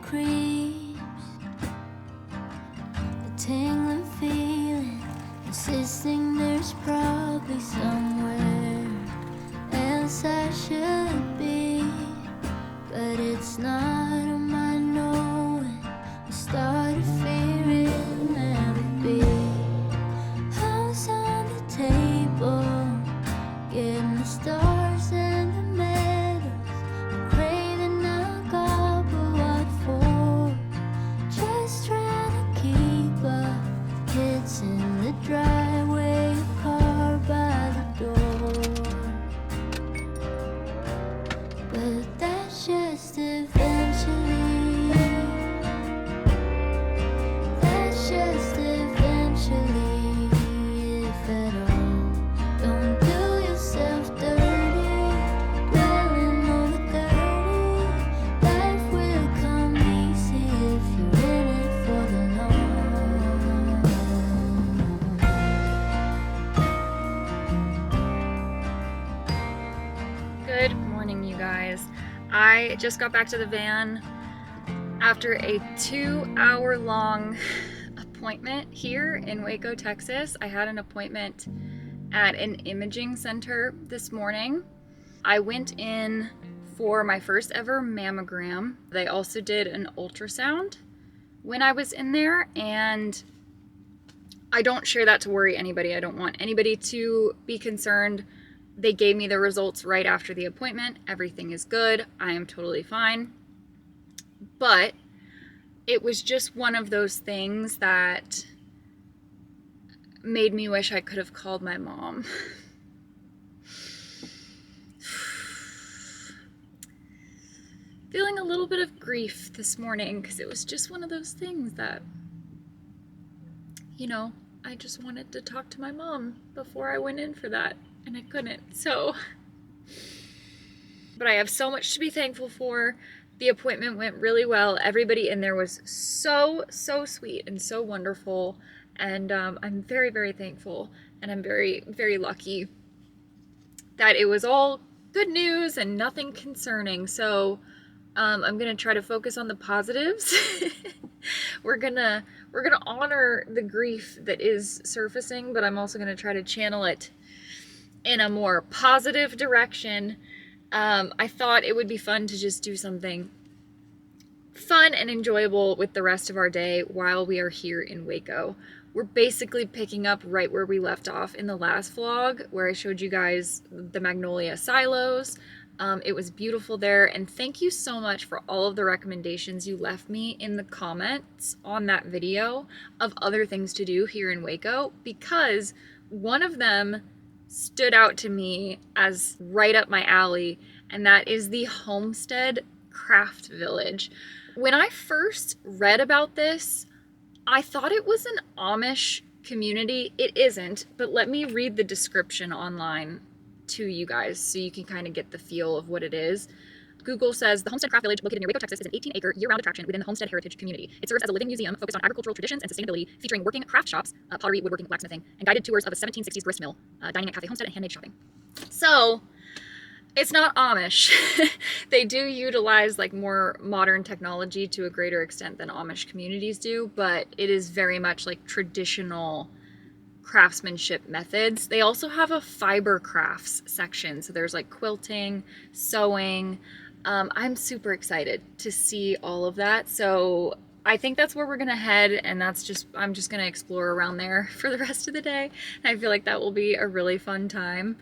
creeps, the tingling feeling, insisting there's probably somewhere else I should be, but it's not on my knowing. I started fearing never be. House on the table, getting the stars and the medals, craving alcohol, but what for? Just trying to keep up. Kids in the driveway, a car by the door, but that's just eventually. That's just eventually, if at all. Don't do yourself dirty, dwelling on the dirty. Life will come easy if you're in it for the long. Good morning, you guys. I just got back to the van after a 2-hour long appointment here in Waco, Texas. I had an appointment at an imaging center this morning. I went in for my first ever mammogram. They also did an ultrasound when I was in there, and I don't share that to worry anybody. I don't want anybody to be concerned. They gave me the results right after the appointment. Everything is good. I am totally fine. But it was just one of those things that made me wish I could have called my mom. Feeling a little bit of grief this morning because it was just one of those things that, you know, I just wanted to talk to my mom before I went in for that, and I couldn't. So, but I have so much to be thankful for. The appointment went really well. Everybody in there was so sweet and so wonderful, and I'm very, very thankful, and I'm very, very lucky that it was all good news and nothing concerning. So I'm gonna try to focus on the positives. We're gonna honor the grief that is surfacing, but I'm also gonna try to channel it in a more positive direction. I thought it would be fun to just do something fun and enjoyable with the rest of our day while we are here in Waco. We're basically picking up right where we left off in the last vlog, where I showed you guys the magnolia silos. It was beautiful there, and thank you so much for all of the recommendations you left me in the comments on that video of other things to do here in Waco, because one of them stood out to me as right up my alley, and that is the Homestead Craft Village. When I first read about this, I thought it was an Amish community. It isn't, but let me read the description online to you guys so you can kind of get the feel of what it is. Google says the Homestead Craft Village, located near Waco, Texas, is an 18-acre year-round attraction within the Homestead Heritage community. It serves as a living museum focused on agricultural traditions and sustainability, featuring working craft shops, pottery, woodworking, blacksmithing, and guided tours of a 1760s gristmill, dining at Cafe Homestead, and handmade shopping. So it's not Amish. They do utilize like more modern technology to a greater extent than Amish communities do, but it is very much like traditional craftsmanship methods. They also have a Fibercrafts section, so there's like quilting, sewing. I'm super excited to see all of that. So I think that's where we're gonna head, and I'm just gonna explore around there for the rest of the day. And I feel like that will be a really fun time.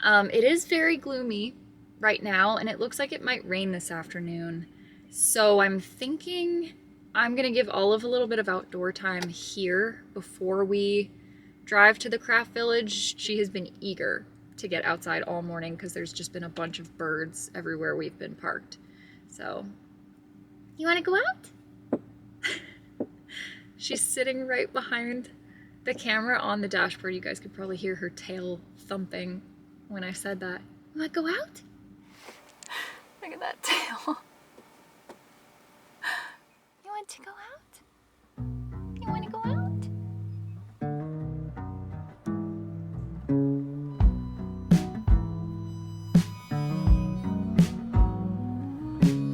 It is very gloomy right now, and it looks like it might rain this afternoon. So I'm thinking I'm gonna give Olive a little bit of outdoor time here before we drive to the craft village. She has been eager to get outside all morning because there's just been a bunch of birds everywhere we've been parked. So, you want to go out? She's sitting right behind the camera on the dashboard. You guys could probably hear her tail thumping when I said that. You want to go out? Look at that tail. You want to go out? You want to go out?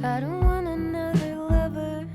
I don't want another lover,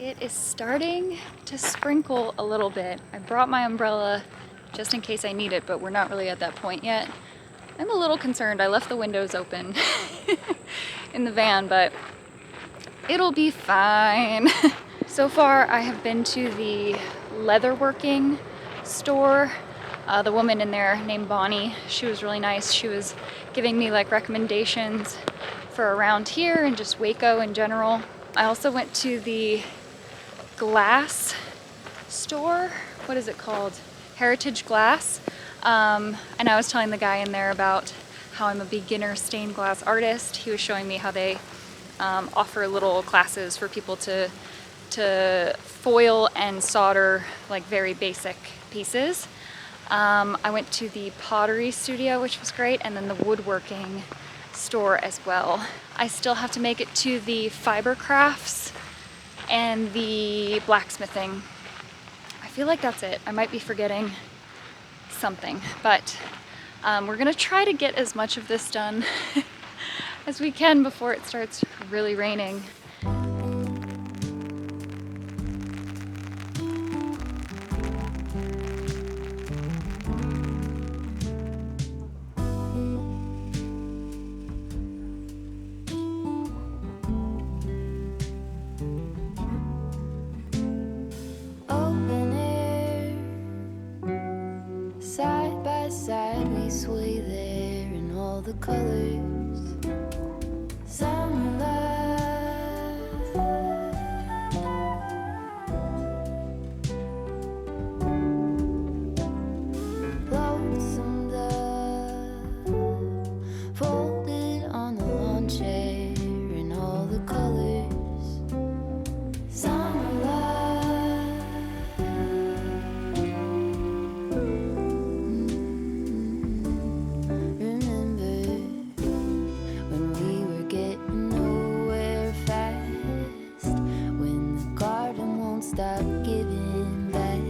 It is starting to sprinkle a little bit. I brought my umbrella just in case I need it, but we're not really at that point yet. I'm a little concerned. I left the windows open in the van, but it'll be fine. So far, I have been to the Leatherworking store. The woman in there named Bonnie, she was really nice. She was giving me like recommendations for around here and just Waco in general. I also went to the glass store. What is it called? Heritage Glass. And I was telling the guy in there about how I'm a beginner stained glass artist. He was showing me how they offer little classes for people to foil and solder like very basic pieces. I went to the Pottery studio, which was great, and then the Woodworking store as well. I still have to make it to the Fibercrafts and the Blacksmithing. I feel like that's it. I might be forgetting something, but we're gonna try to get as much of this done as we can before it starts really raining. Open air, side by side we sway there in all the colors. Summer love, lonesome dove, folded on the lawn chair in all the colors. Summer love, remember when we were getting nowhere fast, when the garden won't stop giving back.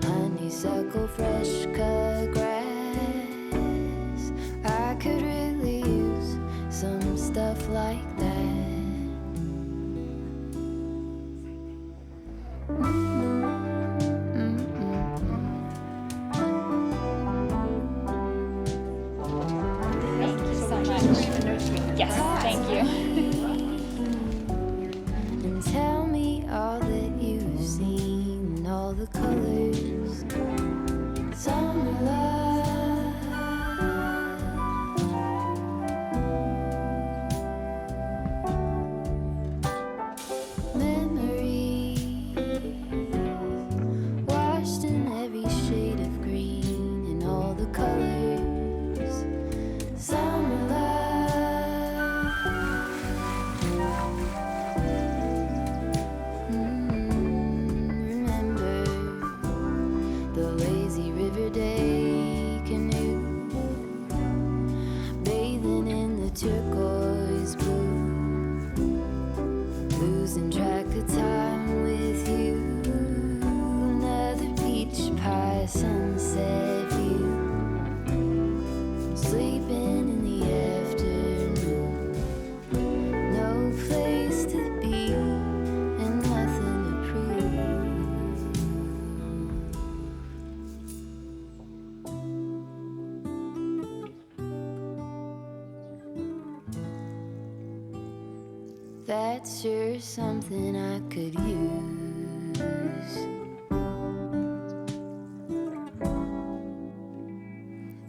Honeysuckle, fresh cut grass. I could really use some stuff like that. Thank you so much. Yes, thank you. And tell me all that you've seen in all the colors. Summer love, memories washed in every shade of green in all the colors. Summer love. Remember the lazy river day canoe, bathing in the turquoise blue, losing track of time with you. Another peach pie sunset view, sleeping in the afternoon. No place to be and nothing to prove. That's sure something I could use.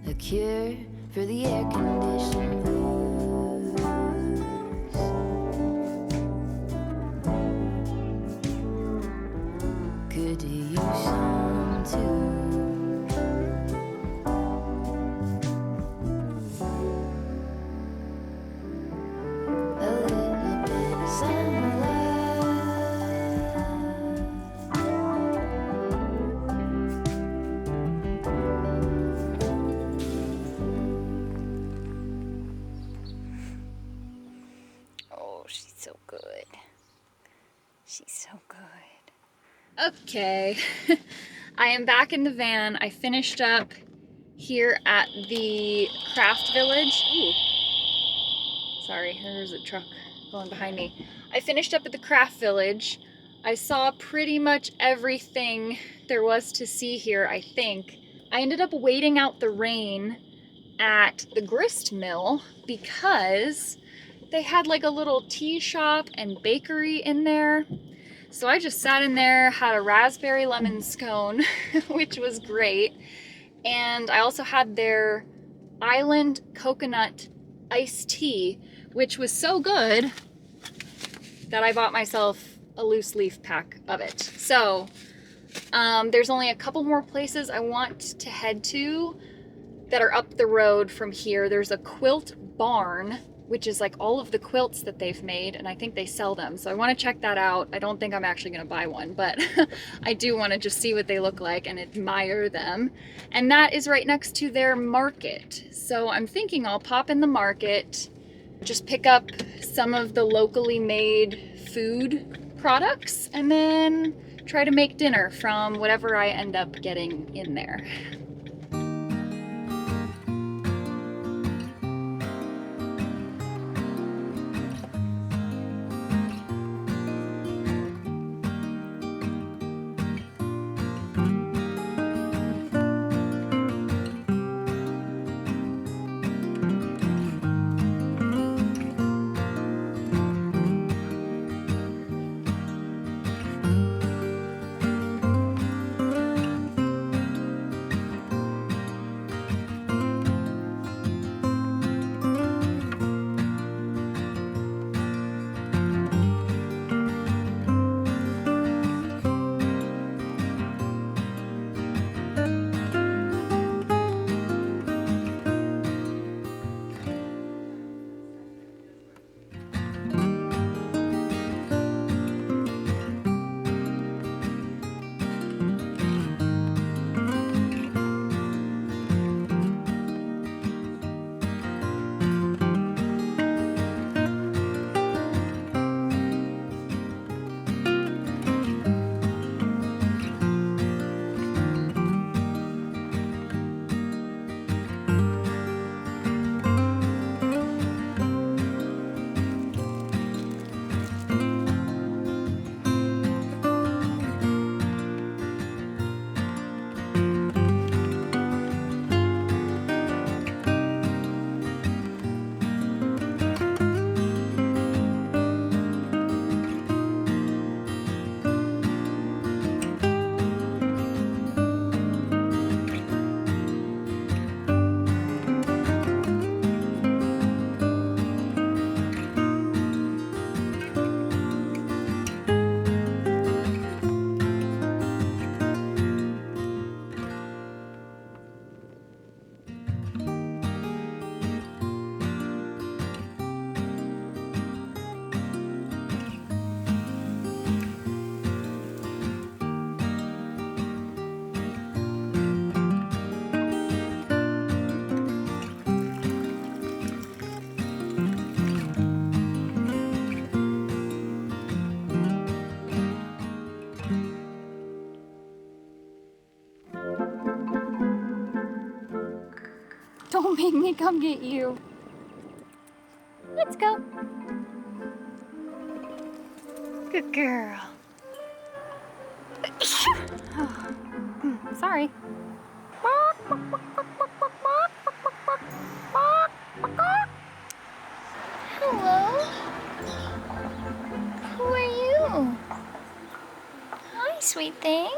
A cure for the air conditioned blues. Could use some too. A little bit of summer Oh, she's so good. She's so good. Okay, I am back in the van. I finished up here at the Craft Village. Ooh. Sorry, there's a truck going behind me. I finished up at the Craft Village. I saw pretty much everything there was to see here, I think. I ended up waiting out the rain at the Gristmill because they had like a little tea shop and bakery in there. So I just sat in there, had a raspberry lemon scone, which was great. And I also had their island coconut iced tea, which was so good that I bought myself a loose leaf pack of it. So there's only a couple more places I want to head to that are up the road from here. There's a Quilt Barn, which is like all of the quilts that they've made, and I think they sell them. So I want to check that out. I don't think I'm actually going to buy one, but I do want to just see what they look like and admire them. And that is right next to their market. So I'm thinking I'll pop in the market, just pick up some of the locally made food products, and then try to make dinner from whatever I end up getting in there. Don't make me come get you. Let's go. Good girl. Sorry. Hello? Who are you? Hi, sweet thing.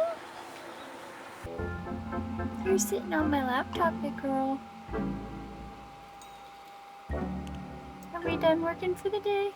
You're sitting on my laptop, big girl. Are we done working for the day?